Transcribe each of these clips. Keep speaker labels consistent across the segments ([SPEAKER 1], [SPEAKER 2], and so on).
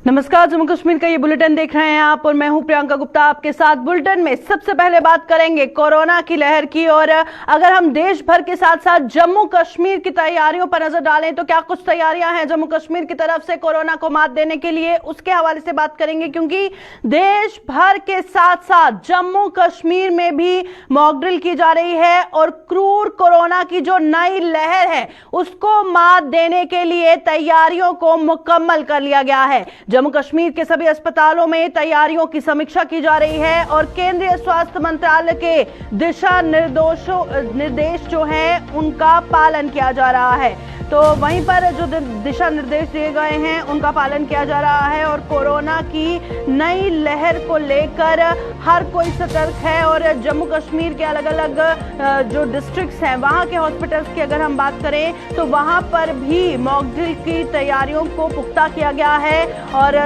[SPEAKER 1] नमस्कार, जम्मू कश्मीर का ये बुलेटिन देख रहे हैं आप और मैं हूं प्रियंका गुप्ता आपके साथ। बुलेटिन में सबसे पहले बात करेंगे कोरोना की लहर की। और अगर हम देश भर के साथ साथ जम्मू कश्मीर की तैयारियों पर नजर डालें तो क्या कुछ तैयारियां हैं जम्मू कश्मीर की तरफ से कोरोना को मात देने के लिए, उसके हवाले से बात करेंगे। क्योंकि देश भर के साथ साथ जम्मू कश्मीर में भी मॉक ड्रिल की जा रही है और क्रूर कोरोना की जो नई लहर है उसको मात देने के लिए तैयारियों को मुकम्मल कर लिया गया है। जम्मू कश्मीर के सभी अस्पतालों में तैयारियों की समीक्षा की जा रही है और केंद्रीय स्वास्थ्य मंत्रालय के दिशा निर्देश जो हैं उनका पालन किया जा रहा है। तो वहीं पर जो दिशा निर्देश दिए गए हैं उनका पालन किया जा रहा है और कोरोना की नई लहर को लेकर हर कोई सतर्क है। और जम्मू कश्मीर के अलग अलग जो डिस्ट्रिक्ट्स हैं वहां के हॉस्पिटल्स की अगर हम बात करें तो वहां पर भी मॉक ड्रिल की तैयारियों को पुख्ता किया गया है। और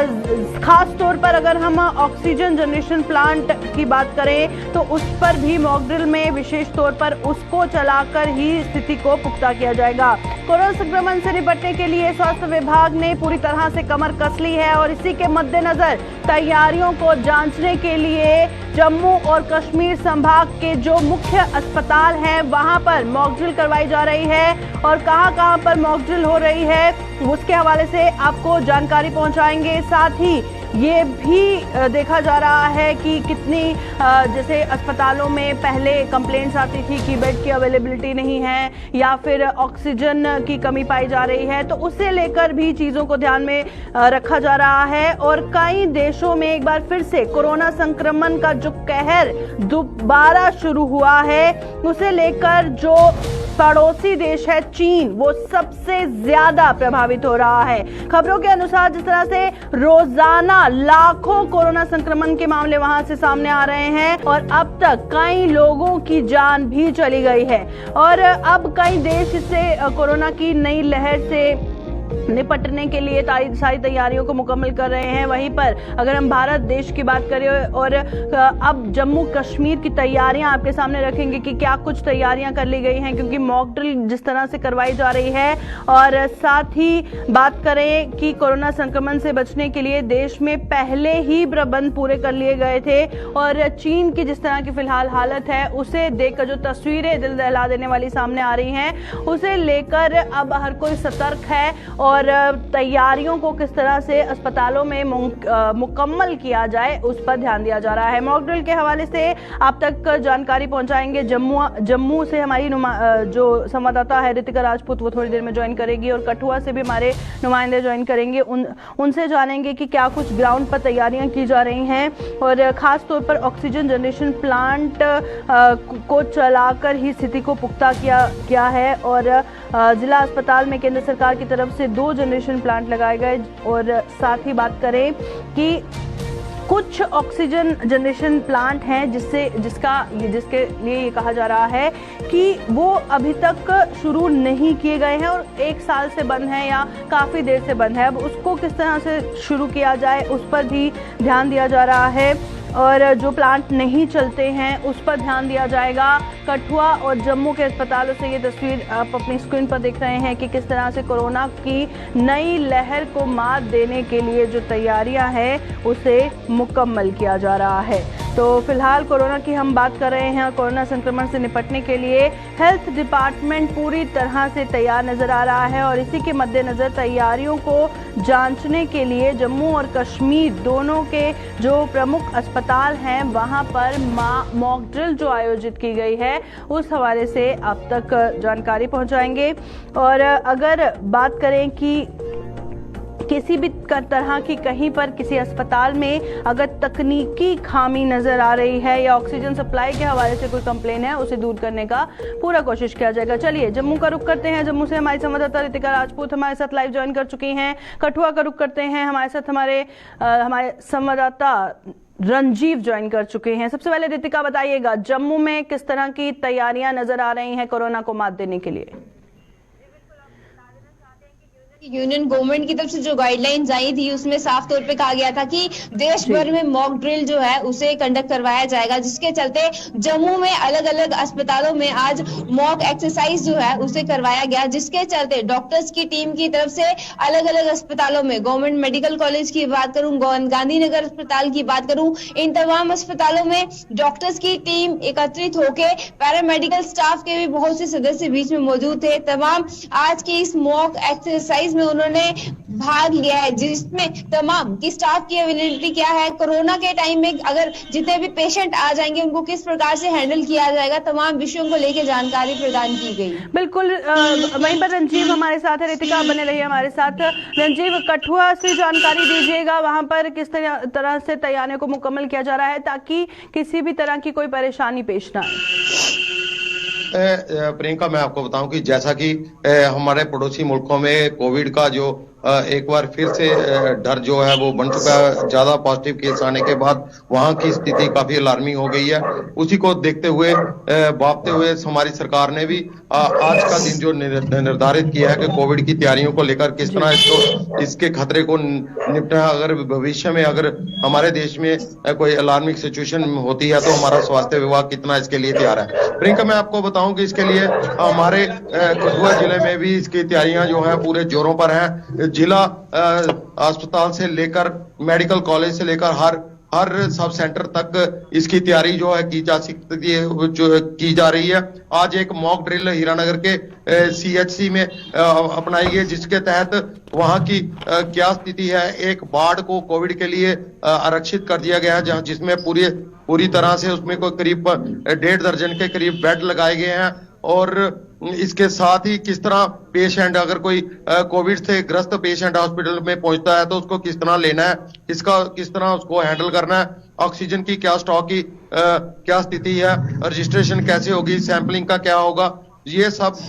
[SPEAKER 1] खास तौर पर अगर हम ऑक्सीजन जनरेशन प्लांट की बात करें तो उस पर भी मॉक ड्रिल में विशेष तौर पर उसको चलाकर ही स्थिति को पुख्ता किया जाएगा। कोरोना संक्रमण से निपटने के लिए स्वास्थ्य विभाग ने पूरी तरह से कमर कस ली है और इसी के मद्देनजर तैयारियों को जांचने के लिए जम्मू और कश्मीर संभाग के जो मुख्य अस्पताल हैं वहां पर मॉक ड्रिल करवाई जा रही है। और कहां-कहां पर मॉक ड्रिल हो रही है उसके हवाले से आपको जानकारी पहुंचाएंगे। साथ ही ये भी देखा जा रहा है कि कितनी जैसे अस्पतालों में पहले कंप्लेंट्स आती थी कि बेड की अवेलेबिलिटी नहीं है या फिर ऑक्सीजन की कमी पाई जा रही है, तो उसे लेकर भी चीज़ों को ध्यान में रखा जा रहा है। और कई देशों में एक बार फिर से कोरोना संक्रमण का जो कहर दोबारा शुरू हुआ है उसे लेकर जो पड़ोसी देश है चीन वो सबसे ज्यादा प्रभावित हो रहा है। खबरों के अनुसार जिस तरह से रोजाना लाखों कोरोना संक्रमण के मामले वहां से सामने आ रहे हैं और अब तक कई लोगों की जान भी चली गई है और अब कई देश इससे कोरोना की नई लहर से निपटने के लिए सारी तैयारियों को मुकम्मल कर रहे हैं। वहीं पर अगर हम भारत देश की बात करें और अब जम्मू कश्मीर की तैयारियां आपके सामने रखेंगे कि क्या कुछ तैयारियां कर ली गई हैं, क्योंकि मॉक ड्रिल जिस तरह से करवाई जा रही है। और साथ ही बात करें कि कोरोना संक्रमण से बचने के लिए देश में पहले ही प्रबंध पूरे कर लिए गए थे और चीन की जिस तरह की फिलहाल हालत है उसे देखकर जो तस्वीरें दिल दहला देने वाली सामने आ रही हैं उसे लेकर अब हर कोई सतर्क है और तैयारियों को किस तरह से अस्पतालों में मुकम्मल किया जाए उस पर ध्यान दिया जा रहा है। मॉक ड्रिल के हवाले से आप तक जानकारी पहुंचाएंगे जम्मू से हमारी जो संवाददाता है रितिका राजपूत, वो थोड़ी देर में ज्वाइन करेगी और कठुआ से भी हमारे नुमाइंदे ज्वाइन करेंगे। उनसे जानेंगे कि क्या कुछ ग्राउंड पर तैयारियां की जा रही हैं और खास तौर पर ऑक्सीजन जनरेशन प्लांट को चलाकर ही स्थिति को पुख्ता किया है। और जिला अस्पताल में केंद्र सरकार की तरफ से 2 जनरेशन प्लांट लगाए गए। और साथ ही बात करें कि कुछ ऑक्सीजन जनरेशन प्लांट हैं जिसके लिए ये कहा जा रहा है कि वो अभी तक शुरू नहीं किए गए हैं और 1 साल से बंद है या काफ़ी देर से बंद है। अब उसको किस तरह से शुरू किया जाए उस पर भी ध्यान दिया जा रहा है और जो प्लांट नहीं चलते हैं उस पर ध्यान दिया जाएगा। कठुआ और जम्मू के अस्पतालों से ये तस्वीर आप अपनी स्क्रीन पर देख रहे हैं कि किस तरह से कोरोना की नई लहर को मात देने के लिए जो तैयारियां हैं उसे मुकम्मल किया जा रहा है। तो फिलहाल कोरोना की हम बात कर रहे हैं। कोरोना संक्रमण से निपटने के लिए हेल्थ डिपार्टमेंट पूरी तरह से तैयार नजर आ रहा है और इसी के मद्देनजर तैयारियों को जांचने के लिए जम्मू और कश्मीर दोनों के जो प्रमुख अस्पताल हैं वहां पर मॉक ड्रिल जो आयोजित की गई है उस हवाले से आप तक जानकारी पहुंचाएंगे। और अगर बात करें कि किसी भी तरह की कहीं पर किसी अस्पताल में अगर तकनीकी खामी नजर आ रही है या ऑक्सीजन सप्लाई के हवाले से कोई कंप्लेन है उसे दूर करने का पूरा कोशिश किया जाएगा। चलिए जम्मू का रुख करते हैं। जम्मू से हमारी संवाददाता रितिका राजपूत हमारे साथ लाइव ज्वाइन कर चुकी हैं। कठुआ का रुख करते हैं, हमारे साथ हमारे संवाददाता रंजीव ज्वाइन कर चुके हैं। सबसे पहले रितिका बताइएगा, जम्मू में किस तरह की तैयारियां नजर आ रही हैं कोरोना को मात देने के लिए?
[SPEAKER 2] यूनियन गवर्नमेंट की तरफ से जो गाइडलाइंस आई थी उसमें साफ तौर पे कहा गया था कि देश भर में मॉक ड्रिल जो है उसे कंडक्ट करवाया जाएगा, जिसके चलते जम्मू में अलग अलग अस्पतालों में आज मॉक एक्सरसाइज जो है उसे करवाया गया, जिसके चलते डॉक्टर्स की टीम की तरफ से अलग अलग अस्पतालों में, गवर्नमेंट मेडिकल कॉलेज की बात करूं, गांधीनगर अस्पताल की बात करूं, इन तमाम अस्पतालों में डॉक्टर्स की टीम एकत्रित होकर पैरामेडिकल स्टाफ के भी बहुत से सदस्य बीच में मौजूद थे। तमाम आज की इस मॉक एक्सरसाइज में उन्होंने भाग लिया है, जिसमें तमाम की स्टाफ की अवेलेबिलिटी क्या है, कोरोना के टाइम में अगर जितने भी पेशेंट आ जाएंगे उनको किस प्रकार से हैंडल किया जाएगा, तमाम विषयों को लेकर जानकारी प्रदान की गई।
[SPEAKER 1] बिल्कुल, वहीं पर रंजीव हमारे साथ है। रितिका बने रहिए हमारे साथ। रंजीव, कठुआ से जानकारी दीजिएगा, वहां पर किस तरह से तैयारियों को मुकम्मल किया जा रहा है ताकि किसी भी तरह की कोई परेशानी पेश ना आए।
[SPEAKER 3] प्रियंका, मैं आपको बताऊं कि जैसा कि हमारे पड़ोसी मुल्कों में कोविड का जो एक बार फिर से डर जो है वो बन चुका है, ज्यादा पॉजिटिव केस आने के बाद वहां की स्थिति काफी अलार्मिंग हो गई है। उसी को देखते हुए भापते हुए हमारी सरकार ने भी आज का दिन जो निर्धारित किया है कि कोविड की तैयारियों को लेकर किस तरह इसके खतरे को निपटा, अगर भविष्य में अगर हमारे देश में कोई अलार्मिंग सिचुएशन होती है तो हमारा स्वास्थ्य विभाग कितना इसके लिए तैयार है। प्रियंका, मैं आपको बताऊं कि इसके लिए हमारे कठुआ जिले में भी इसकी तैयारियां जो है पूरे जोरों पर है। जिला अस्पताल से लेकर मेडिकल कॉलेज से लेकर हर सब सेंटर तक इसकी तैयारी जो है की जा सकती है, जो की जा रही है। आज एक मॉक ड्रिल हीरानगर के CHC में अपनाई गई, जिसके तहत वहां की क्या स्थिति है, एक वार्ड को कोविड के लिए आरक्षित कर दिया गया है, जहां जिसमें पूरी तरह से उसमें कोई करीब 1.5 दर्जन के करीब बेड लगाए गए हैं। और इसके साथ ही किस तरह पेशेंट, अगर कोई कोविड से ग्रस्त पेशेंट हॉस्पिटल में पहुंचता है तो उसको किस तरह लेना है, किस तरह उसको हैंडल करना है, ऑक्सीजन की क्या स्टॉक की क्या स्थिति है, रजिस्ट्रेशन कैसे होगी, सैंपलिंग का क्या होगा, ये सब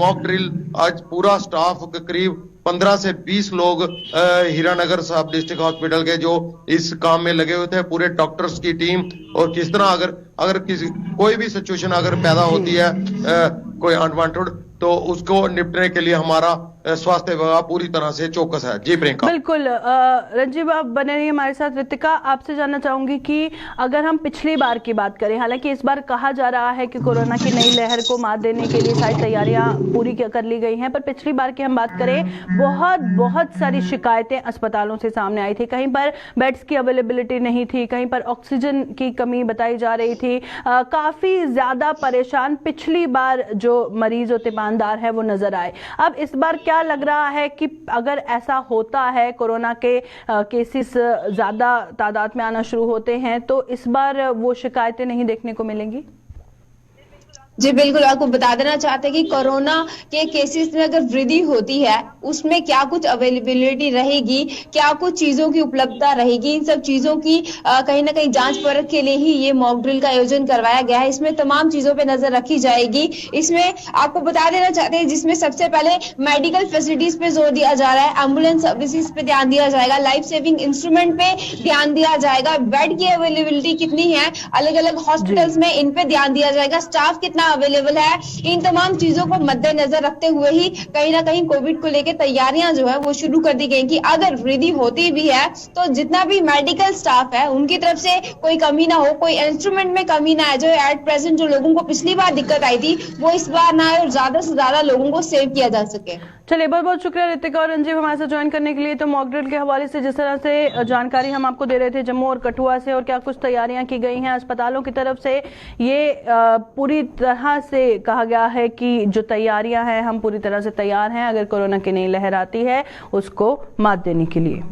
[SPEAKER 3] मॉक ड्रिल आज पूरा स्टाफ करीब 15 से 20 लोग हीरानगर सब डिस्ट्रिक्ट हॉस्पिटल के जो इस काम में लगे हुए थे, पूरे डॉक्टर्स की टीम, और किस तरह अगर कोई भी सिचुएशन अगर पैदा होती है कोई अनवांटेड, तो उसको निपटने के लिए हमारा स्वास्थ्य विभाग पूरी तरह से चौकस है। जी प्रियंका।
[SPEAKER 1] बिल्कुल, रंजीव आप बने रहिए हमारे साथ। रितिका, आपसे जानना चाहूंगी कि अगर हम पिछली बार की बात करें, हालांकि इस बार कहा जा रहा है कि कोरोना की नई लहर को मात देने के लिए सारी तैयारियां पूरी कर ली गई हैं, पर पिछली बार की हम बात करें, बहुत सारी शिकायतें अस्पतालों से सामने आई थी। कहीं पर बेड्स की अवेलेबिलिटी नहीं थी, कहीं पर ऑक्सीजन की कमी बताई जा रही थी, काफी ज्यादा परेशान पिछली बार जो मरीज और तीमानदार है वो नजर आए। अब इस बार क्या लग रहा है कि अगर ऐसा होता है, कोरोना के केसेस ज्यादा तादाद में आना शुरू होते हैं, तो इस बार वो शिकायतें नहीं देखने को मिलेंगी?
[SPEAKER 2] जी बिल्कुल, आपको बता देना चाहते हैं कि कोरोना के केसेस में अगर वृद्धि होती है उसमें क्या कुछ अवेलेबिलिटी रहेगी, क्या कुछ चीजों की उपलब्धता रहेगी, इन सब चीजों की कहीं ना कहीं जांच परख के लिए ही ये मॉक ड्रिल का आयोजन करवाया गया है। इसमें तमाम चीजों पे नजर रखी जाएगी। इसमें आपको बता देना चाहते हैं, जिसमें सबसे पहले मेडिकल फैसिलिटीज पे जोर दिया जा रहा है, एम्बुलेंस सर्विसेज पे ध्यान दिया जाएगा, लाइफ सेविंग इंस्ट्रूमेंट पे ध्यान दिया जाएगा, बेड की अवेलेबिलिटी कितनी है अलग अलग हॉस्पिटल्स में, इन पे ध्यान दिया जाएगा, स्टाफ कितना अवेलेबल है। इन तमाम चीजों को मद्देनजर रखते हुए ही कहीं ना कहीं कोविड को लेकर तैयारियां जो है वो शुरू कर दी गई कि अगर वृद्धि होती भी है तो जितना भी मेडिकल स्टाफ है उनकी तरफ से कोई कमी ना हो, कोई इंस्ट्रूमेंट में कमी ना आए। जो एट प्रेजेंट जो लोगों को पिछली बार दिक्कत आई थी वो इस बार ना आए और ज्यादा से ज्यादा लोगों को सेव किया जा सके।
[SPEAKER 1] चलिए, बहुत बहुत शुक्रिया रितिका और रंजीव हमारे साथ ज्वाइन करने के लिए। तो मॉक ड्रिल के हवाले से जिस तरह से जानकारी हम आपको दे रहे थे जम्मू और कठुआ से, और क्या कुछ तैयारियां की गई हैं अस्पतालों की तरफ से, ये पूरी तरह से कहा गया है कि जो तैयारियां हैं हम पूरी तरह से तैयार हैं अगर कोरोना की नई लहर आती है उसको मात देने के लिए।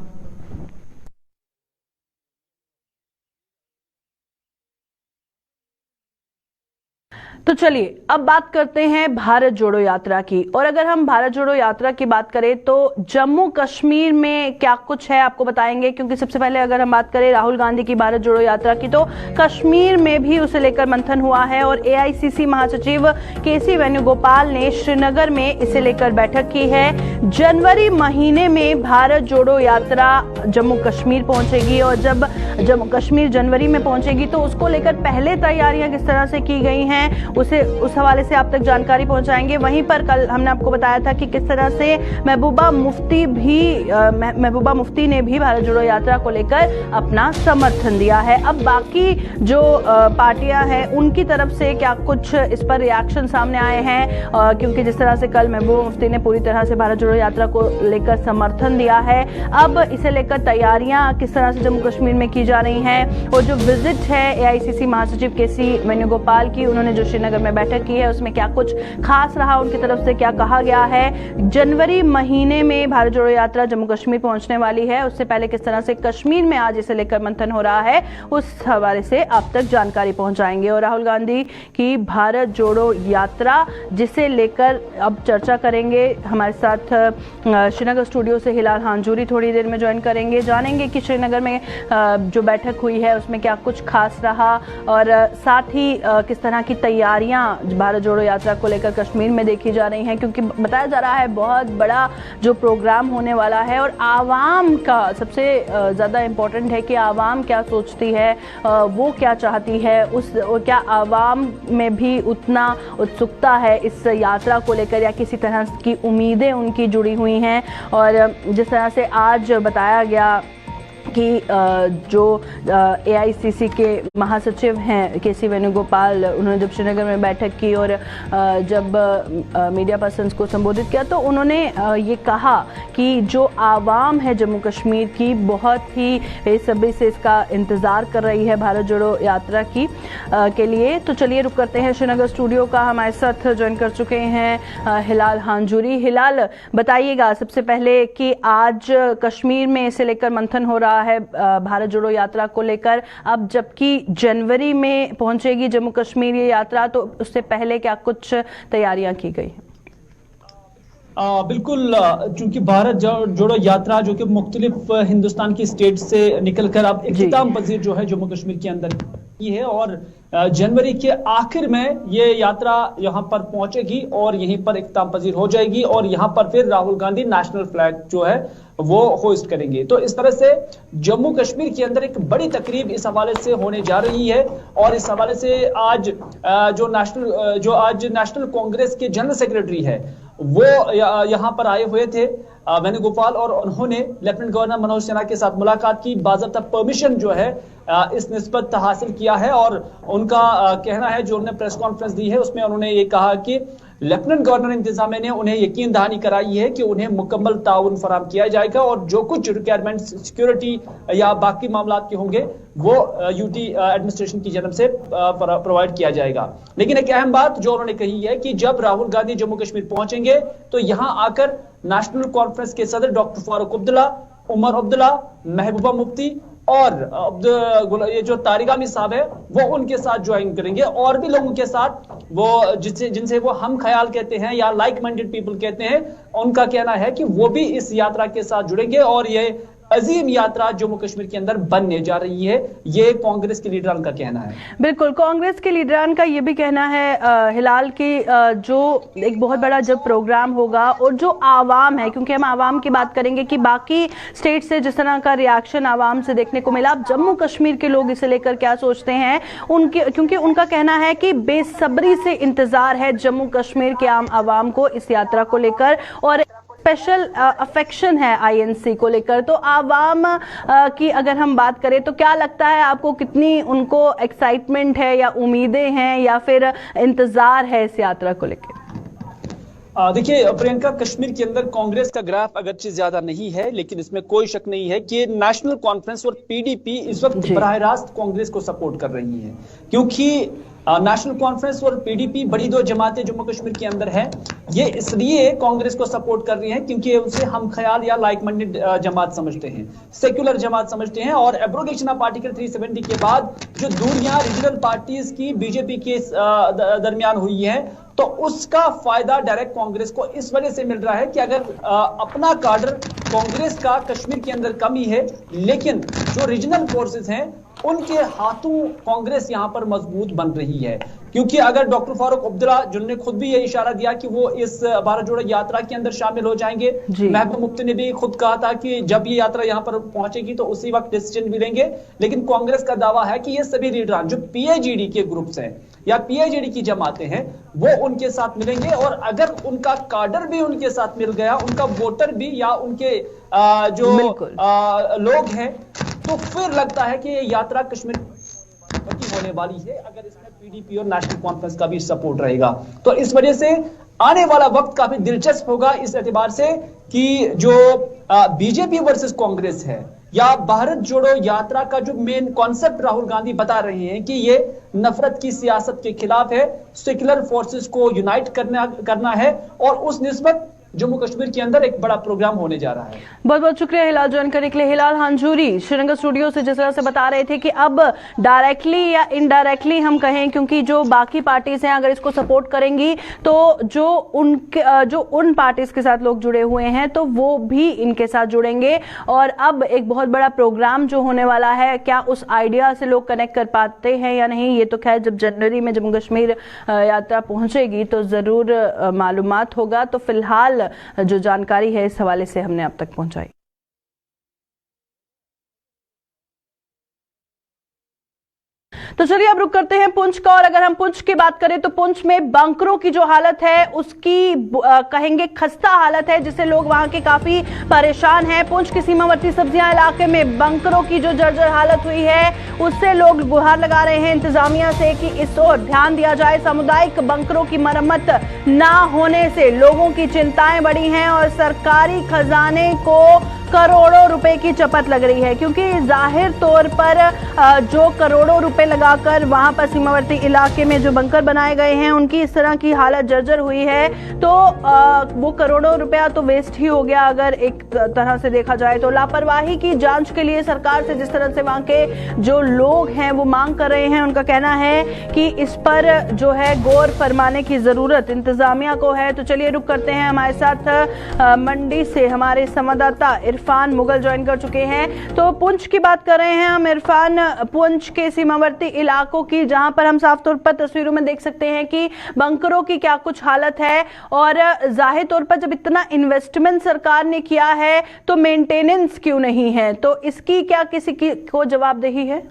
[SPEAKER 1] तो चलिए अब बात करते हैं भारत जोड़ो यात्रा की। और अगर हम भारत जोड़ो यात्रा की बात करें तो जम्मू कश्मीर में क्या कुछ है आपको बताएंगे, क्योंकि सबसे पहले अगर हम बात करें राहुल गांधी की भारत जोड़ो यात्रा की तो कश्मीर में भी उसे लेकर मंथन हुआ है और AICC महासचिव KC वेणुगोपाल ने श्रीनगर में इसे लेकर बैठक की है। जनवरी महीने में भारत जोड़ो यात्रा जम्मू कश्मीर पहुंचेगी और जब जम्मू कश्मीर जनवरी में पहुंचेगी, तो उसको लेकर पहले तैयारियां किस तरह से की गई हैं उस हवाले से आप तक जानकारी पहुंचाएंगे। वहीं पर कल हमने आपको बताया था कि किस तरह से महबूबा मुफ्ती ने भी भारत जोड़ो यात्रा को लेकर अपना समर्थन दिया है। अब बाकी जो पार्टियां हैं उनकी तरफ से क्या कुछ इस पर रिएक्शन सामने आए हैं, क्योंकि जिस तरह से कल महबूबा मुफ्ती ने पूरी तरह से भारत जोड़ो यात्रा को लेकर समर्थन दिया है, अब इसे लेकर तैयारियां किस तरह से जम्मू कश्मीर में की जा रही हैं। और जो विजिट है एआईसीसी महासचिव केसी वेणुगोपाल की, उन्होंने जो श्रीनगर में बैठक की है उसमें क्या कुछ खास रहा, उनकी तरफ से क्या कहा गया है। जनवरी महीने में भारत जोड़ो यात्रा जम्मू कश्मीर पहुंचने वाली है, उससे पहले किस तरह से कश्मीर में आज इसे लेकर मंथन हो रहा है उस हवाले से आप तक जानकारी पहुंचाएंगे। और राहुल गांधी की भारत जोड़ो यात्रा जिसे लेकर अब चर्चा करेंगे, हमारे साथ श्रीनगर स्टूडियो से हिलाल हांजूरी थोड़ी देर में ज्वाइन करेंगे। जानेंगे कि श्रीनगर में जो बैठक हुई है उसमें क्या कुछ खास रहा और साथ ही किस तरह की तैयारियां भारत जोड़ो यात्रा को लेकर कश्मीर में देखी जा रही हैं, क्योंकि बताया जा रहा है बहुत बड़ा जो प्रोग्राम होने वाला है। और आवाम का सबसे ज़्यादा इम्पोर्टेंट है कि आवाम क्या सोचती है, वो क्या चाहती है, क्या आवाम में भी उतना उत्सुकता है इस यात्रा को लेकर या किसी तरह की उम्मीदें उनकी जुड़ी हुई हैं। और जिस तरह से आज बताया गया कि जो एआईसीसी के महासचिव हैं केसी वेणुगोपाल, उन्होंने जब श्रीनगर में बैठक की और जब मीडिया पर्सन्स को संबोधित किया तो उन्होंने ये कहा कि जो आवाम है जम्मू कश्मीर की बहुत ही बेसब्री से इसका इंतज़ार कर रही है भारत जोड़ो यात्रा की के लिए। तो चलिए रुक करते हैं श्रीनगर स्टूडियो का, हमारे साथ ज्वाइन कर चुके हैं हिलाल हांजूरी। हिलाल, बताइएगा सबसे पहले कि आज कश्मीर में इसे लेकर मंथन हो रहा है भारत जोड़ो यात्रा को लेकर, अब जबकि जनवरी में पहुंचेगी जम्मू कश्मीर ये यात्रा, तो उससे पहले क्या कुछ तैयारियां की गई हैं?
[SPEAKER 4] बिल्कुल, चूंकि भारत जोड़ो यात्रा जो कि मुख्तलिफ हिंदुस्तान की स्टेट से निकलकर अब इख्तिताम पजीर जो है जम्मू कश्मीर के अंदर की है और जनवरी के आखिर में ये यात्रा यहां पर पहुंचेगी और यहीं पर इख्तिताम पजीर हो जाएगी और यहां पर फिर राहुल गांधी नेशनल फ्लैग जो है वो होस्ट करेंगे। तो इस तरह से जम्मू कश्मीर के अंदर एक बड़ी तकरीब इस हवाले से होने जा रही है और इस हवाले से आज जो नेशनल कांग्रेस के जनरल सेक्रेटरी है वो यहां पर आए हुए थे वेणुगोपाल, और उन्होंने लेफ्टिनेंट गवर्नर मनोज सिन्हा के साथ मुलाकात की, बाज़ाब्ता परमिशन जो है इस निस्बत हासिल किया है। और उनका कहना है, जो उन्होंने प्रेस कॉन्फ्रेंस दी है उसमें उन्होंने ये कहा कि लेफ्टिनेंट गवर्नर इंतजामिया ने उन्हें यकीन दहानी कराई है कि उन्हें मुकम्मल ताउन फराहम किया जाएगा और जो कुछ रिक्वायरमेंट सिक्योरिटी या बाकी मामला के होंगे वो यूटी एडमिनिस्ट्रेशन की जानब से प्रोवाइड किया जाएगा। लेकिन एक अहम बात जो उन्होंने कही है कि जब राहुल गांधी जम्मू कश्मीर पहुंचेंगे तो यहां आकर नेशनल कॉन्फ्रेंस के सदर डॉक्टर फारूक अब्दुल्ला, उमर अब्दुल्ला, महबूबा मुफ्ती और ये जो तारिक आमिर साहब है वो उनके साथ ज्वाइन करेंगे और भी लोगों के साथ वो जिनसे वो हम ख्याल कहते हैं या लाइक माइंडेड पीपल कहते हैं, उनका कहना है कि वो भी इस यात्रा के साथ जुड़ेंगे और ये अजीम यात्रा जम्मू कश्मीर के अंदर बनने जा रही है, ये कांग्रेस के लीडरान का कहना है।
[SPEAKER 1] बिल्कुल, कांग्रेस के लीडरान का ये भी कहना है हिलाल की जो एक बहुत बड़ा जब प्रोग्राम होगा और जो आवाम है, क्योंकि हम आवाम की बात करेंगे कि बाकी स्टेट से जिस तरह का रिएक्शन आवाम से देखने को मिला, अब जम्मू कश्मीर के लोग इसे लेकर क्या सोचते हैं उनके, क्योंकि उनका कहना है कि बेसब्री से इंतजार है जम्मू कश्मीर के आम आवाम को इस यात्रा को लेकर और स्पेशल अफेक्शन है आईएनसी को लेकर। तो आवाम की अगर हम बात करें तो क्या लगता है आपको, कितनी उनको एक्साइटमेंट है या उम्मीदें हैं या फिर इंतजार है इस यात्रा को लेकर?
[SPEAKER 4] देखिए प्रियंका, कश्मीर के अंदर कांग्रेस का ग्राफ अगरचे ज्यादा नहीं है, लेकिन इसमें कोई शक नहीं है कि नेशनल कॉन्फ्रेंस और पीडीपी इस वक्त बराह रास्त कांग्रेस को सपोर्ट कर रही है, क्योंकि नेशनल कॉन्फ्रेंस और पीडीपी बड़ी दो जमातें जम्मू कश्मीर के अंदर हैं। ये इसलिए कांग्रेस को सपोर्ट कर रही हैं क्योंकि उसे हम ख्याल या लाइक माइंडेड जमात समझते हैं, सेक्युलर जमात समझते हैं। और एब्रोगेशन ऑफ आर्टिकल 370 के बाद जो दूरियां रीजनल पार्टीज की बीजेपी के दरमियान हुई है, तो उसका फायदा डायरेक्ट कांग्रेस को इस वजह से मिल रहा है कि अगर अपना काडर कांग्रेस का कश्मीर के अंदर कम ही है, लेकिन जो रीजनल फोर्सेस हैं उनके हाथों कांग्रेस यहां पर मजबूत बन रही है। क्योंकि अगर डॉक्टर फारूक अब्दुल्ला जिन्होंने खुद भी ये इशारा दिया कि वो इस भारत जोड़ो यात्रा के अंदर शामिल हो जाएंगे, महबूबा मुफ्ती ने भी खुद कहा था कि जब ये यात्रा यहां पर पहुंचेगी तो उसी वक्त डिसीजन भी लेंगे। लेकिन कांग्रेस का दावा है कि ये सभी लीडर जो पीएजीडी के ग्रुप्स हैं या पीएजीडी की जमातें हैं वो उनके साथ मिलेंगे, और अगर उनका काडर भी उनके साथ मिल गया, उनका वोटर भी या उनके लोग हैं, तो फिर लगता है कि ये यात्रा कश्मीर की होने वाली है अगर इसमें पीडीपी और नेशनल कॉन्फ्रेंस का भी सपोर्ट रहेगा। तो इस वजह से आने वाला वक्त काफी दिलचस्प होगा इस एतबार से कि जो बीजेपी वर्सेस कांग्रेस है या भारत जोड़ो यात्रा का जो मेन कॉन्सेप्ट राहुल गांधी बता रहे हैं कि ये नफरत की सियासत के खिलाफ है, सेक्युलर फोर्सेस को यूनाइट करना है, और उस निस्बत जम्मू कश्मीर के अंदर एक बड़ा प्रोग्राम होने जा रहा है।
[SPEAKER 1] बहुत बहुत शुक्रिया हिलाल ज्वाइन करने के लिए। हिलाल हांझूरी श्रीनगर स्टूडियो से जिस तरह से बता रहे थे कि अब डायरेक्टली या इनडायरेक्टली हम कहें, क्योंकि जो बाकी पार्टीज हैं अगर इसको सपोर्ट करेंगी तो जो उन पार्टीज के साथ लोग जुड़े हुए हैं तो वो भी इनके साथ जुड़ेंगे, और अब एक बहुत बड़ा प्रोग्राम जो होने वाला है, क्या उस आइडिया से लोग कनेक्ट कर पाते हैं या नहीं, ये तो खैर जब जनवरी में जम्मू कश्मीर यात्रा पहुंचेगी तो जरूर मालूमात होगा। तो फिलहाल जो जानकारी है इस हवाले से हमने अब तक पहुंचाई। तो चलिए अब रुक करते हैं पुंछ का, और अगर हम पुंछ की बात करें तो पुंछ में बंकरों की जो हालत है उसकी कहेंगे खस्ता हालत है, जिससे लोग वहां के काफी परेशान हैं। पुंछ के सीमावर्ती सब्जियां इलाके में बंकरों की जो जर्जर हालत हुई है उससे लोग गुहार लगा रहे हैं इंतजामिया से कि इस ओर ध्यान दिया जाए। सामुदायिक बंकरों की मरम्मत ना होने से लोगों की चिंताएं बढ़ी हैं और सरकारी खजाने को करोड़ों रुपए की चपत लग रही है, क्योंकि जाहिर तौर पर जो करोड़ों रुपए लगाकर वहां पर सीमावर्ती इलाके में जो बंकर बनाए गए हैं उनकी इस तरह की हालत जर्जर हुई है, तो वो करोड़ों रुपया तो वेस्ट ही हो गया अगर एक तरह से देखा जाए तो। लापरवाही की जांच के लिए सरकार से जिस तरह से वहां के जो लोग हैं वो मांग कर रहे हैं, उनका कहना है कि इस पर जो है गौर फरमाने की जरूरत इंतजामिया को है। तो चलिए रुक करते हैं, हमारे साथ मंडी से हमारे संवाददाता इरफान मुगल ज्वाइन कर चुके हैं। तो पुंछ की बात कर रहे हैं हम इरफान, पुंछ के सीमावर्ती इलाकों की, जहां पर हम साफ तौर पर तस्वीरों में देख सकते हैं कि बंकरों की क्या कुछ हालत है, और जाहिर तौर पर जब इतना इन्वेस्टमेंट सरकार ने किया है तो मेंटेनेंस क्यों नहीं है, तो इसकी क्या किसी को जवाबदेही है?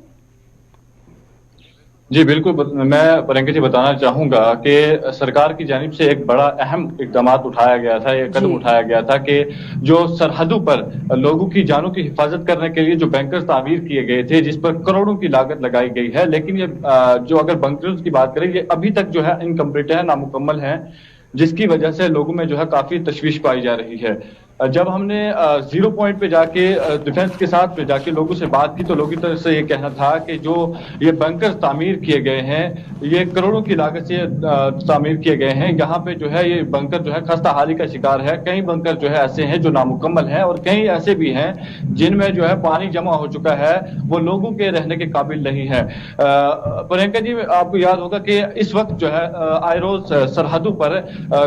[SPEAKER 5] जी बिल्कुल, मैं प्रियंका जी बताना चाहूंगा कि सरकार की जानिब से एक बड़ा अहम इकदाम उठाया गया था, एक कदम उठाया गया था कि जो सरहदों पर लोगों की जानों की हिफाजत करने के लिए जो बैंकर तामीर किए गए थे जिस पर करोड़ों की लागत लगाई गई है, लेकिन ये जो अगर बंकर्स की बात करें ये अभी तक जो है इनकम्प्लीट है, नामुकम्मल है, जिसकी वजह से लोगों में जो है काफी तशवीश पाई जा रही है। जब हमने 0 पॉइंट पे जाके डिफेंस के साथ पे जाके लोगों से बात की तो लोगों की तरफ से ये कहना था कि जो ये बंकर तामीर किए गए हैं ये करोड़ों की लागत से तामीर किए गए हैं, यहाँ पे जो है ये बंकर जो है खस्ता हाली का शिकार है। कई बंकर जो है ऐसे हैं जो नामुकम्मल हैं और कई ऐसे भी हैं जिनमें जो है पानी जमा हो चुका है, वो लोगों के रहने के काबिल नहीं है। प्रियंका जी आपको याद होगा कि इस वक्त जो है आए रोज सरहदों पर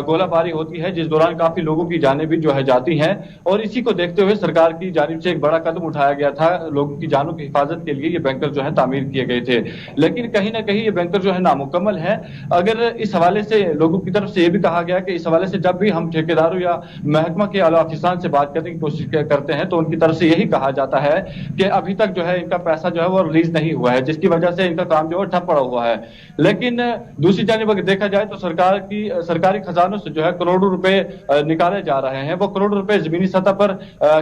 [SPEAKER 5] गोलाबारी होती है जिस दौरान काफी लोगों की जानें भी जो है जाती हैं, और इसी को देखते हुए सरकार की जानिब से एक बड़ा कदम उठाया गया था, लोगों की जानों की हिफाजत के लिए ये बैंकर जो है तामीर किए गए थे। लेकिन कहीं ना कहीं ये बैंकर जो है नामुकम्मल है। अगर इस हवाले से लोगों की तरफ से ये भी कहा गया कि इस हवाले से जब भी हम ठेकेदारों या महकमा के आला अफसरान से बात करने की कोशिश करते हैं तो उनकी तरफ से यही कहा जाता है कि अभी तक जो है इनका पैसा जो है वो रिलीज नहीं हुआ है, जिसकी वजह से इनका काम जो है ठप पड़ा हुआ है। लेकिन दूसरी जानिब अगर देखा जाए तो सरकारी खजानों से जो है करोड़ों रुपए निकाले जा रहे हैं, वो करोड़ों रुपए जमीनी सतह पर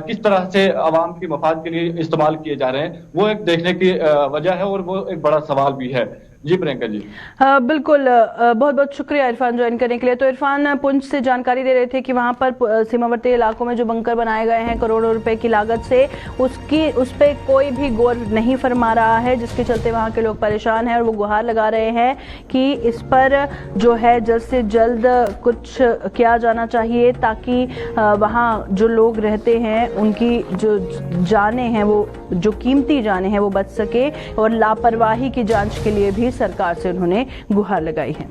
[SPEAKER 5] किस तरह से आवाम के मफाद के लिए इस्तेमाल किए जा रहे हैं, वो एक देखने की वजह है और वो एक बड़ा सवाल भी है। जी प्रियंका जी।
[SPEAKER 1] बिल्कुल, बहुत बहुत शुक्रिया इरफान ज्वाइन करने के लिए। तो इरफान पुंछ से जानकारी दे रहे थे कि वहां पर सीमावर्ती इलाकों में जो बंकर बनाए गए हैं करोड़ों रुपए की लागत से, उस पर कोई भी गौर नहीं फरमा रहा है, जिसके चलते वहां के लोग परेशान हैं और वो गुहार लगा रहे हैं कि इस पर जो है जल्द से जल्द कुछ किया जाना चाहिए ताकि वहाँ जो लोग रहते हैं उनकी जो जानें हैं, वो जो कीमती जानें हैं वो बच सके, और लापरवाही की जांच के लिए भी सरकार से उन्होंने गुहार लगाई है।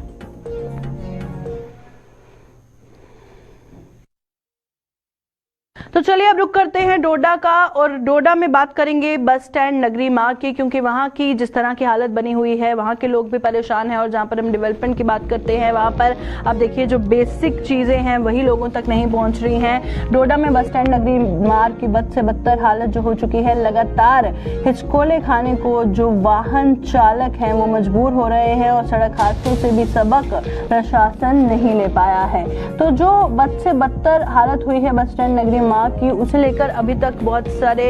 [SPEAKER 1] तो चलिए अब रुक करते हैं डोडा का, और डोडा में बात करेंगे बस स्टैंड नगरी मार्ग की, क्योंकि वहां की जिस तरह की हालत बनी हुई है वहां के लोग भी परेशान हैं। और जहां पर हम डेवलपमेंट की बात करते हैं वहां पर अब देखिए जो बेसिक चीजें हैं वही लोगों तक नहीं पहुंच रही हैं। डोडा में बस स्टैंड नगरी मार्ग की बद से बदतर हालत जो हो चुकी है, लगातार हिचकोले खाने को जो वाहन चालक हैं वो मजबूर हो रहे हैं और सड़क हादसों से भी सबक प्रशासन नहीं ले पाया है। तो जो बद से बदतर हालत हुई है बस स्टैंड नगरी मार्ग की, उसे लेकर अभी तक बहुत सारे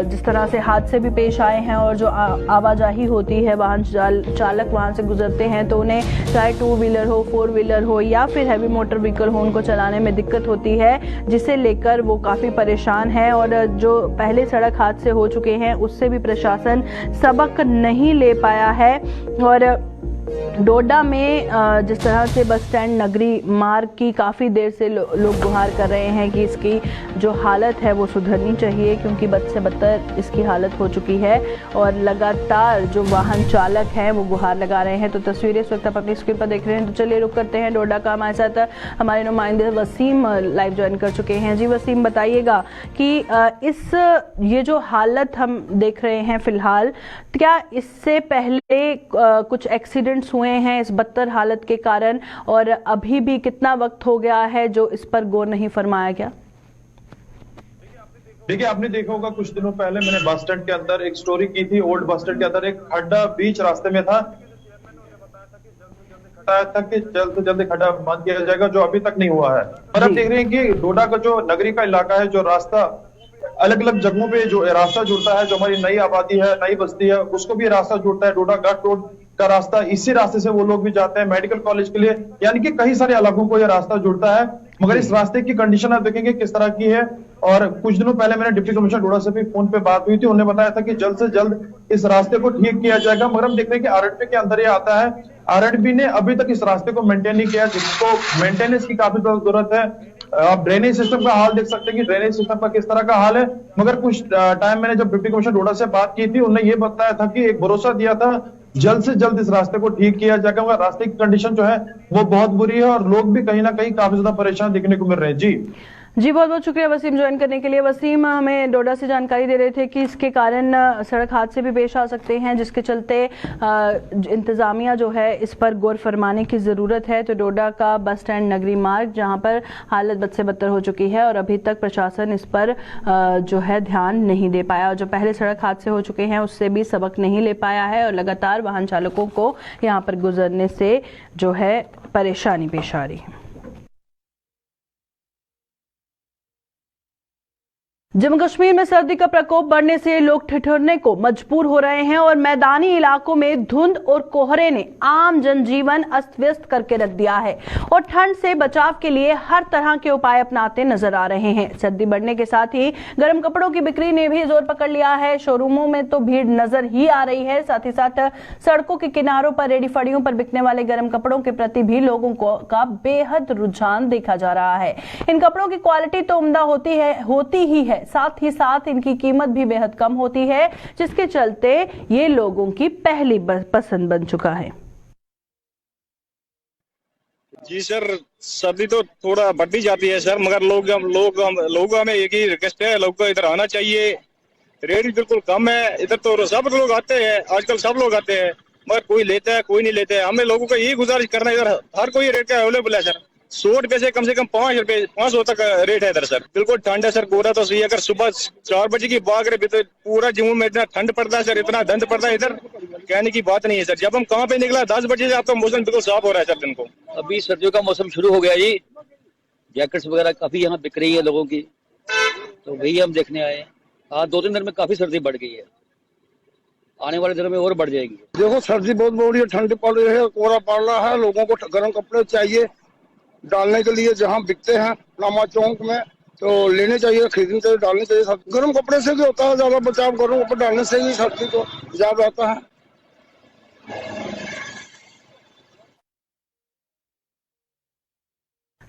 [SPEAKER 1] जिस तरह से हादसे भी पेश आए हैं और जो आवाजाही होती है, वाहन चालक वहां से गुजरते हैं तो उन्हें चाहे 2 व्हीलर हो, 4 व्हीलर हो या फिर हैवी मोटर व्हीकल हो, उनको चलाने में दिक्कत होती है, जिसे लेकर वो काफी परेशान है। और जो पहले सड़क हादसे हो चुके हैं उससे भी प्रशासन सबक नहीं ले पाया है। और डोडा में जिस तरह से बस स्टैंड नगरी मार्ग की काफ़ी देर से लोग गुहार कर रहे हैं कि इसकी जो हालत है वो सुधरनी चाहिए, क्योंकि बद से बदतर इसकी हालत हो चुकी है और लगातार जो वाहन चालक हैं वो गुहार लगा रहे हैं। तो तस्वीरें इस वक्त आप अपनी स्क्रीन पर देख रहे हैं। तो चलिए रुक करते हैं डोडा का। हमारे साथ हमारे नुमाइंदे वसीम लाइव ज्वाइन कर चुके हैं। जी वसीम, बताइएगा कि ये जो हालत हम देख रहे हैं फिलहाल, क्या इससे पहले कुछ एक्सीडेंट्स हुए हैं इस बदतर हालत के कारण, और अभी भी कितना वक्त हो गया है जो इस पर गौर नहीं फरमाया गया?
[SPEAKER 6] देखिए, आपने देखा होगा कुछ दिनों पहले मैंने बस स्टैंड के अंदर एक स्टोरी की थी। ओल्ड बस स्टैंड के अंदर एक खड्डा बीच रास्ते में था, बताया था कि जल्द से जल्द खड्डा बंद किया जाएगा, जो अभी तक नहीं हुआ है। और अब देख रहे हैं कि डोडा का जो नगरी का इलाका है, जो रास्ता अलग अलग जगहों पे जो रास्ता जुड़ता है, जो हमारी नई आबादी है, नई बस्ती है, उसको भी रास्ता जुड़ता है। डोडा घाट रोड का रास्ता, इसी रास्ते से वो लोग भी जाते हैं मेडिकल कॉलेज के लिए, यानी कि कई सारे इलाकों को यह रास्ता जुड़ता है। मगर इस रास्ते की कंडीशन आप देखेंगे किस तरह की है। और कुछ दिनों पहले मैंने डिप्टी कमिश्नर डोडा से भी फोन पे बात हुई थी, उन्होंने बताया था कि जल्द से जल्द इस रास्ते को ठीक किया जाएगा। मगर हम देख रहे हैं कि आरएडबी के अंदर ये आता है, आरएडबी ने अभी तक इस रास्ते को मेंटेन नहीं किया, जिसको मेंटेनेंस की काफी जरूरत है। आप ड्रेनेज सिस्टम का हाल देख सकते हैं कि ड्रेनेज सिस्टम का किस तरह का हाल है। मगर कुछ टाइम मैंने जब डिप्टी कमिश्नर डोडा से बात की थी, उन्होंने ये बताया था कि एक भरोसा दिया था जल्द से जल्द इस रास्ते को ठीक किया जाएगा। मगर रास्ते की कंडीशन जो है वो बहुत बुरी है और लोग भी कहीं ना कहीं काफी ज्यादा परेशान देखने को मिल रहे हैं। जी
[SPEAKER 1] बहुत बहुत शुक्रिया वसीम ज्वाइन करने के लिए। वसीम हमें डोडा से जानकारी दे रहे थे कि इसके कारण सड़क हादसे भी पेश आ सकते हैं, जिसके चलते इंतजामिया जो है इस पर गौर फरमाने की ज़रूरत है। तो डोडा का बस स्टैंड नगरी मार्ग जहां पर हालत बद से बदतर हो चुकी है और अभी तक प्रशासन इस पर जो है ध्यान नहीं दे पाया, और जो पहले सड़क हादसे हो चुके हैं उससे भी सबक नहीं ले पाया है, और लगातार वाहन चालकों को यहाँ पर गुजरने से जो है परेशानी पेश आ रही है। जम्मू कश्मीर में सर्दी का प्रकोप बढ़ने से लोग ठिठुरने को मजबूर हो रहे हैं और मैदानी इलाकों में धुंध और कोहरे ने आम जनजीवन अस्त व्यस्त करके रख दिया है और ठंड से बचाव के लिए हर तरह के उपाय अपनाते नजर आ रहे हैं। सर्दी बढ़ने के साथ ही गर्म कपड़ों की बिक्री ने भी जोर पकड़ लिया है। शोरूमों में तो भीड़ नजर ही आ रही है, साथ ही साथ सड़कों के किनारों पर रेडी फड़ियों पर बिकने वाले गर्म कपड़ों के प्रति भी लोगों का बेहद रुझान देखा जा रहा है। इन कपड़ों की क्वालिटी तो उम्दा होती ही है, साथ ही साथ इनकी कीमत भी बेहद कम होती है, जिसके चलते ये लोगों की पहली पसंद बन चुका है।
[SPEAKER 7] जी सर, सर्दी तो थोड़ा बढ़ती जाती है सर, मगर लोगों में एक ही रिक्वेस्ट है, लोगों को इधर आना चाहिए। रेट भी बिल्कुल कम है, इधर तो सब लोग आते हैं, आजकल सब लोग आते हैं, मगर कोई लेता है कोई नहीं लेता है। हमें लोगों को यही गुजारिश करना है, इधर हर कोई रेट का अवेलेबल है सर। 100 रुपए से कम 500 तक रेट है इधर सर। बिल्कुल ठंड है सर, कोहरा तो सही है। अगर सुबह 4 बजे की बात करें तो पूरा जम्मू में इतना ठंड पड़ता है सर, इतना धंध पड़ता है इधर, कहने की बात नहीं है सर। जब हम कहाँ पे निकला 10 बजे से, आपका मौसम बिल्कुल साफ हो रहा है सर दिन को।
[SPEAKER 8] अभी सर्दियों का मौसम शुरू हो गया जी, जैकेट्स वगैरह काफी यहाँ बिक रही है लोगों की, तो वही हम देखने आए हैं। आज 2-3 दिन में काफी सर्दी बढ़ गई है, आने वाले दिनों में और बढ़ जाएगी।
[SPEAKER 9] देखो सर्दी बहुत बढ़ रही है, ठंड पड़ रही है, कोहरा पड़ रहा है, लोगों को गर्म कपड़े चाहिए डालने के लिए। जहाँ बिकते हैं लामा चौक में तो लेने चाहिए, खरीदने चाहिए, डालने चाहिए। गर्म कपड़े से भी होता है ज्यादा बचाव, गर्म कपड़े डालने से ही सर्दी को ज्यादा आता है।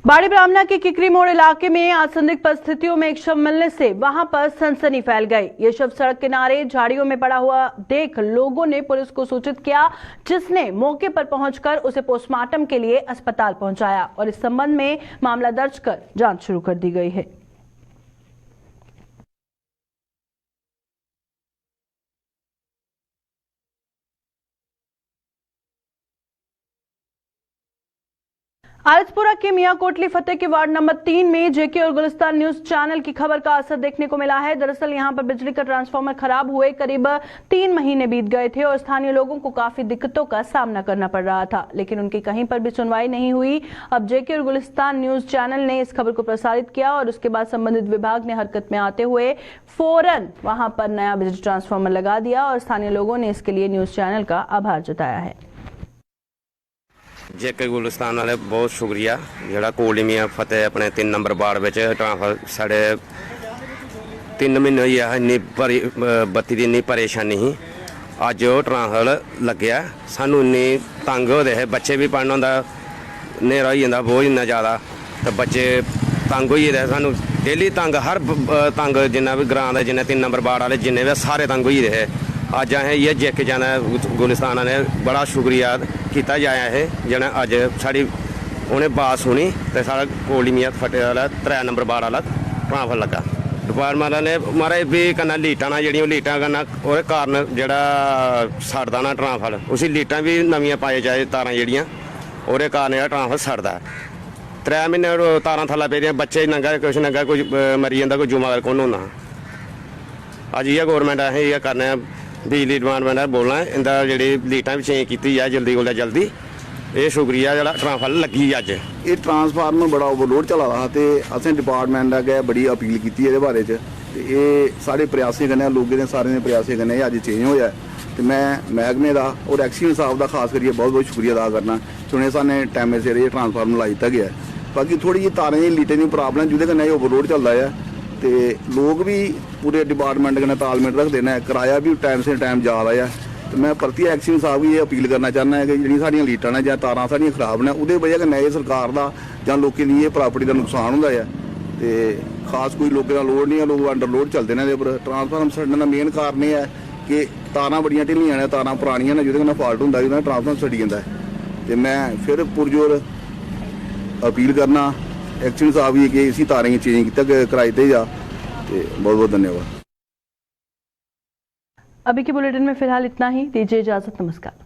[SPEAKER 1] बाड़ी ब्राह्मणा के किकरी मोड़ इलाके में आसंदिग्ध परिस्थितियों में एक शव मिलने से वहां पर सनसनी फैल गई। ये शव सड़क किनारे झाड़ियों में पड़ा हुआ देख लोगों ने पुलिस को सूचित किया, जिसने मौके पर पहुंचकर उसे पोस्टमार्टम के लिए अस्पताल पहुंचाया और इस संबंध में मामला दर्ज कर जांच शुरू कर दी गई है। वारिसपुरा के मियां कोटली फतेह के वार्ड नंबर 3 में जेके और गुलिस्तान न्यूज चैनल की खबर का असर देखने को मिला है। दरअसल यहां पर बिजली का ट्रांसफार्मर खराब हुए करीब 3 महीने बीत गए थे और स्थानीय लोगों को काफी दिक्कतों का सामना करना पड़ रहा था, लेकिन उनकी कहीं पर भी सुनवाई नहीं हुई। अब जेके और गुलिस्तान न्यूज चैनल ने इस खबर को प्रसारित किया और उसके बाद संबंधित विभाग ने हरकत में आते हुए फौरन वहां पर नया बिजली ट्रांसफार्मर लगा दिया और स्थानीय लोगों ने इसके लिए न्यूज चैनल का आभार जताया है।
[SPEAKER 10] जेके गुलिस्तान वाले बहुत शुक्रिया जोड़ा कोटली मियां फतेह अपने 3 नंबर वार्ड में ट्रांसफर साढ़े 3 महीने हुई है इन्नी बत्ती की इन्नी परेशानी ही अज वो ट्रांसफर लग्या सानू इन्नी तंग होते हैं बच्चे भी पढ़ना होंदा न्हेरा हो जाता बोझ इन्ना ज़्यादा तो बच्चे तंग हो गेदे सानू डेली तंग हर तंग जिन्ना भी ग्रां के जिन्ने 3 नंबर वार्ड वाले जिन्ने भी सारे तंग हो गए अज असें ये जेके जाना गुलिस्तान ने बड़ा शुक्रिया किया जाए है जिन्हें अज साड़ी उन्हें बात सुनी तो साढ़ा कोटली मियां फतेह वाला 3 नंबर वार्ड वाला ट्रांसफर लगा। डिपार्टमेंट ने महाराज भी कन्नै लीटां ना जेह्ड़ियां लीटां कन्नै ओह्दे कारण जेह्ड़ा सड़दा ना ट्रांसफर उसी लीटां भी नमियां पाई जाए तारां जेह्ड़ियां ओह्दे कारण जेह्ड़ा ट्रांसफर सड़दा 3 महीने तारां थल्लै पेदियां बच्चे नंगा कुछ नंगा कोई मरी जंदा कोई जुम्मेवार कौन होंदा। अज इ'यै गौरमेंट असें इ'यै करने बिजली डिपार्टमेंट बोलना इंदा जेह्ड़ी लीटां भी चेंज कीती जाए जल्दी कोला जल्दी ये शुक्रिया जेह्ड़ा ट्रांसफार्मर लग्गी अज
[SPEAKER 11] ये ट्रांसफार्मर बड़ा ओवरलोड चला दा हा ते असें डिपार्टमेंट अग्गें बड़ी अपील कीती एह्दे बारे च ते एह् साढ़े प्रयासें कन्नै लोकें दे सारें दे प्रयासें कन्नै अज चेंज होया ते मैं मैह्कमे दा और एक्सीडेंट साहब दा खास करियै बहुत बहुत शुक्रिया अदा करना चुने साने टाइम सिर ये ट्रांसफार्मर लाई दित्ता गया बाकी थोड़ी जी तारें दी लीटें दी प्रॉब्लम जिहदे कन्नै ओवरलोड चलदा है ते लोग भी पूरे डिपार्टमेंट कन्नै तालमेल रखते हैं किराया भी टाइम से टाइम जा रहा है तो मैं परतियै एक्सीडेंट साहब गी अपील करना चाहना है कि जिहड़ियां साडियां लीटां ने जां तारां साडियां खराब ने उहदी वजह कन्नै ये सरकार दा जां लोकें दी प्रॉपर्टी दा नुकसान हुंदा है ते खास कोई लोकें दा लोड नहीं है लोग अंडरलोड चलदे ने उपर ट्रांसफार्मर सड़ने दा मेन कारण ये है कि तारां बड़ियां ढिल्लियां ने तारां पुरानियां ने जिहदे कन्नै फॉल्ट हुंदा जिहदे कन्नै ट्रांसफार्मर सड़ी जंदा है ते मैं फिर पुरजोर अपील करना एक्सीडेंट साहब गी कि इसी तारें गी चेंज कराई दित्ता जा बहुत बहुत धन्यवाद।
[SPEAKER 1] अभी के बुलेटिन में फिलहाल इतना ही, दीजिए इजाजत, नमस्कार।